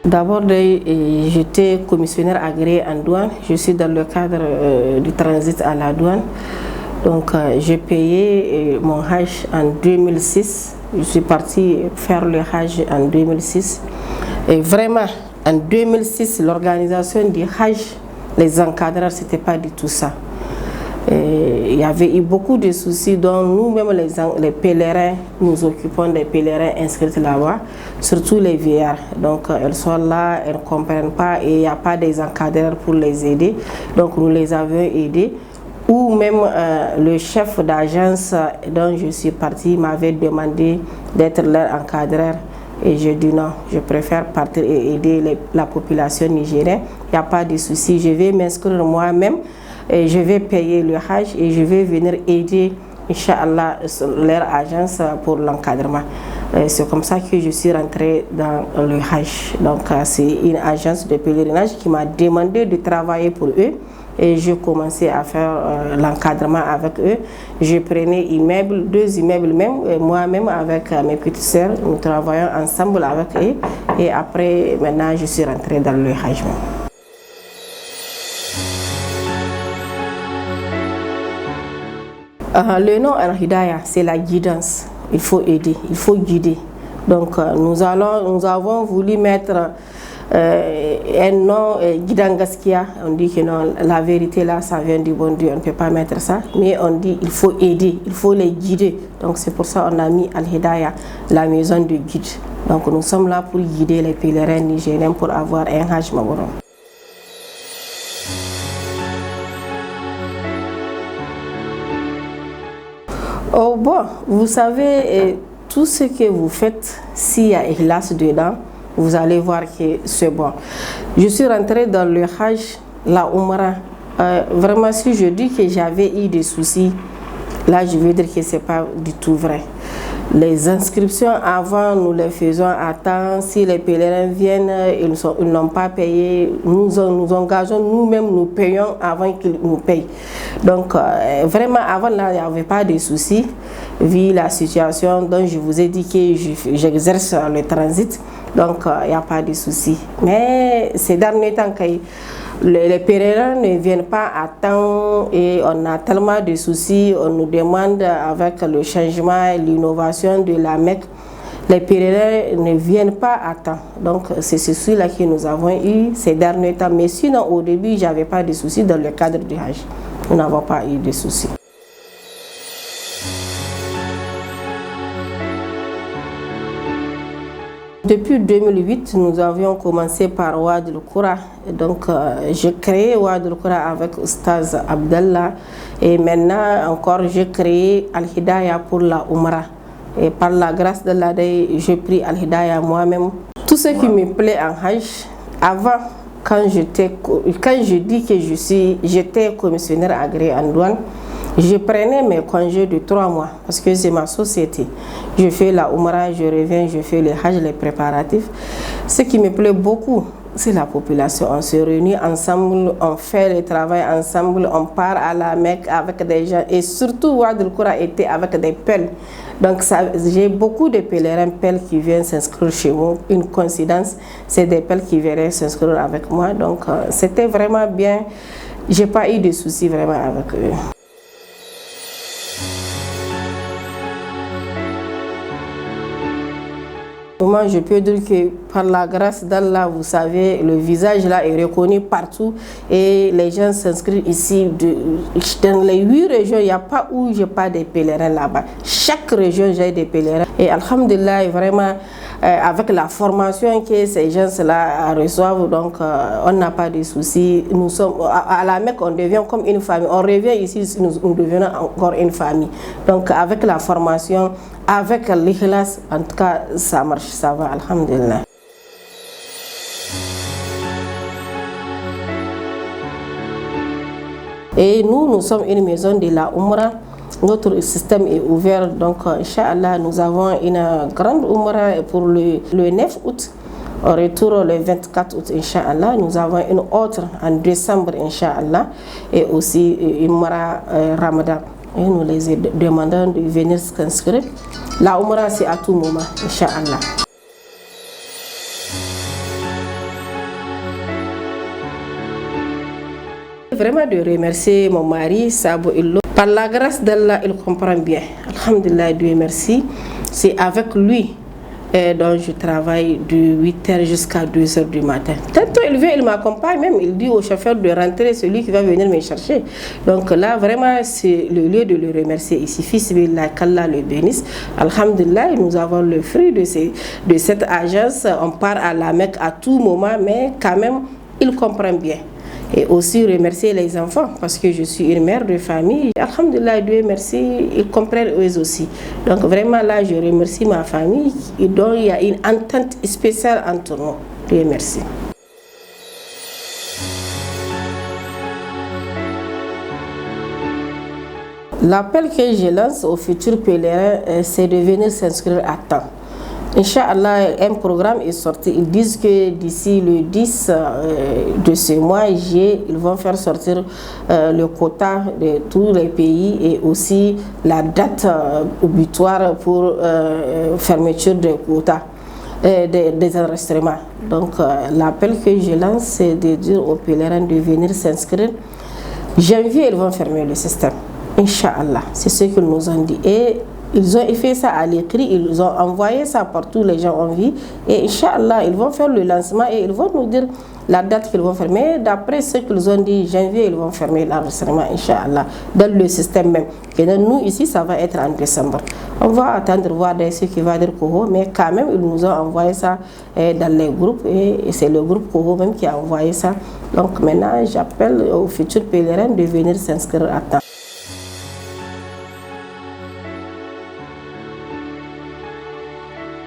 D'abord, j'étais commissionnaire agréé en douane. Je suis dans le cadre du transit à la douane. Donc, j'ai payé mon Hajj en 2006. Je suis partie faire le Hajj en 2006. Et vraiment, en 2006, l'organisation du Hajj, les encadreurs, ce n'était pas du tout ça. Et il y avait eu beaucoup de soucis dont nous-mêmes, les pèlerins, nous occupons des pèlerins inscrits là-bas, surtout les vieillards. Donc, elles sont là, elles ne comprennent pas et il n'y a pas des encadreurs pour les aider. Donc, nous les avions aidés. Ou même le chef d'agence dont je suis partie m'avait demandé d'être leur encadreur. Et je dis non, je préfère partir et aider la population nigérienne. Il n'y a pas de souci, je vais m'inscrire moi-même. Et je vais payer le Hajj et je vais venir aider, Inch'Allah, leur agence pour l'encadrement. C'est comme ça que je suis rentrée dans le Hajj. Donc, c'est une agence de pèlerinage qui m'a demandé de travailler pour eux. Et je commençais à faire l'encadrement avec eux. Je prenais immeubles, 2 immeubles même, moi-même avec mes petites sœurs. Nous travaillons ensemble avec eux. Et après, maintenant, je suis rentrée dans le Hajj. Le nom Al-Hidayah, c'est la guidance. Il faut aider, il faut guider. Donc nous avons voulu mettre un nom Gidangaskia. On dit que non, la vérité là, ça vient du bon Dieu, on ne peut pas mettre ça. Mais on dit il faut aider, il faut les guider. Donc c'est pour ça qu'on a mis Al-Hidayah, la maison de guide. Donc nous sommes là pour guider les pèlerins nigériens pour avoir un Hajj Mabrur. Oh bon, vous savez, tout ce que vous faites, s'il y a Ikhlas dedans, vous allez voir que c'est bon. Je suis rentrée dans le Hajj, la Umrah. Vraiment, si je dis que j'avais eu des soucis, là je veux dire que ce n'est pas du tout vrai. Les inscriptions avant, nous les faisons à temps. Si les pèlerins viennent, ils n'ont pas payé, nous engageons nous-mêmes, nous payons avant qu'ils nous payent. Donc, vraiment, avant, là, il n'y avait pas de soucis, vu la situation dont je vous ai dit que j'exerce le transit. Donc, il n'y a pas de soucis. Mais ces derniers temps, les pèlerins ne viennent pas à temps et on a tellement de soucis. On nous demande avec le changement et l'innovation de la Mecque, les pèlerins ne viennent pas à temps. Donc c'est ceci-là que nous avons eu ces derniers temps. Mais sinon au début, je n'avais pas de soucis dans le cadre du Hajj. Nous n'avons pas eu de soucis. Depuis 2008, nous avions commencé par Wad al-Qura. Donc, j'ai créé Wad al-Qura avec Oustaz Abdallah. Et maintenant, encore, j'ai créé Al-Hidayah pour la Umrah. Et par la grâce de l'Allah, j'ai pris Al-Hidayah moi-même. Tout ce qui me plaît en Hajj, avant, quand je dis que j'étais commissionnaire agréé en douane, je prenais mes congés de 3 mois parce que c'est ma société. Je fais la Umrah, je reviens, je fais le Hajj, les préparatifs. Ce qui me plaît beaucoup, c'est la population. On se réunit ensemble, on fait le travail ensemble, on part à la Mecque avec des gens. Et surtout, Wad al-Qura était avec des pelles. Donc, j'ai beaucoup de pèlerins pelles qui viennent s'inscrire chez moi. Une coïncidence, c'est des pelles qui viennent s'inscrire avec moi. Donc, c'était vraiment bien. Je n'ai pas eu de soucis vraiment avec eux. Moi, je peux dire que par la grâce d'Allah, vous savez, le visage là est reconnu partout et les gens s'inscrivent ici. Dans les 8 régions, il n'y a pas où je n'ai pas des pèlerins là-bas. Chaque région, j'ai des pèlerins. Et alhamdulillah, vraiment, avec la formation que ces gens-là reçoivent, donc on n'a pas de soucis. Nous sommes, à la Mecque, on devient comme une famille. On revient ici, nous devenons encore une famille. Donc avec la formation, avec l'ikhlas, en tout cas, ça marche, ça va, alhamdulillah. Et nous sommes une maison de la Umrah. Notre système est ouvert, donc Inch'Allah, nous avons une grande Umrah pour le 9 août. Au retour le 24 août, Inch'Allah, nous avons une autre en décembre, Inch'Allah, et aussi une Umrah Ramadan. Et nous les demandons de venir s'inscrire. La Umrah, c'est à tout moment, Inch'Allah. Vraiment de remercier mon mari, Sabo Illo. Par la grâce d'Allah, il comprend bien. Alhamdulillah, Dieu merci. C'est avec lui dont je travaille de 8h jusqu'à 2h du matin. Tantôt il vient, il m'accompagne même, il dit au chauffeur de rentrer, celui qui va venir me chercher. Donc là, vraiment, c'est le lieu de le remercier. Il suffit qu'Allah le bénisse. Alhamdulillah, nous avons le fruit de cette agence. On part à la Mecque à tout moment, mais quand même, il comprend bien. Et aussi remercier les enfants parce que je suis une mère de famille. Alhamdulillah, Dieu merci, ils comprennent eux aussi. Donc vraiment là, je remercie ma famille et donc il y a une entente spéciale entre nous. Dieu merci. L'appel que je lance aux futurs pèlerins, c'est de venir s'inscrire à temps. Inch'Allah, un programme est sorti. Ils disent que d'ici le 10 de ce mois, ils vont faire sortir le quota de tous les pays et aussi la date butoir pour fermeture des quotas, des enregistrements. Donc l'appel que je lance, c'est de dire aux pèlerins de venir s'inscrire. Janvier, ils vont fermer le système. Inch'Allah, c'est ce qu'ils nous ont dit. Et ils ont fait ça à l'écrit, ils ont envoyé ça partout, les gens ont vu. Et Inch'Allah, ils vont faire le lancement et ils vont nous dire la date qu'ils vont fermer. D'après ce qu'ils ont dit, janvier, ils vont fermer l'enregistrement, Inch'Allah, dans le système même. Et donc, nous, ici, ça va être en décembre. On va attendre voir ce qui va dire Koho, mais quand même, ils nous ont envoyé ça dans les groupes. Et c'est le groupe Koho même qui a envoyé ça. Donc maintenant, j'appelle aux futurs pèlerins de venir s'inscrire à temps.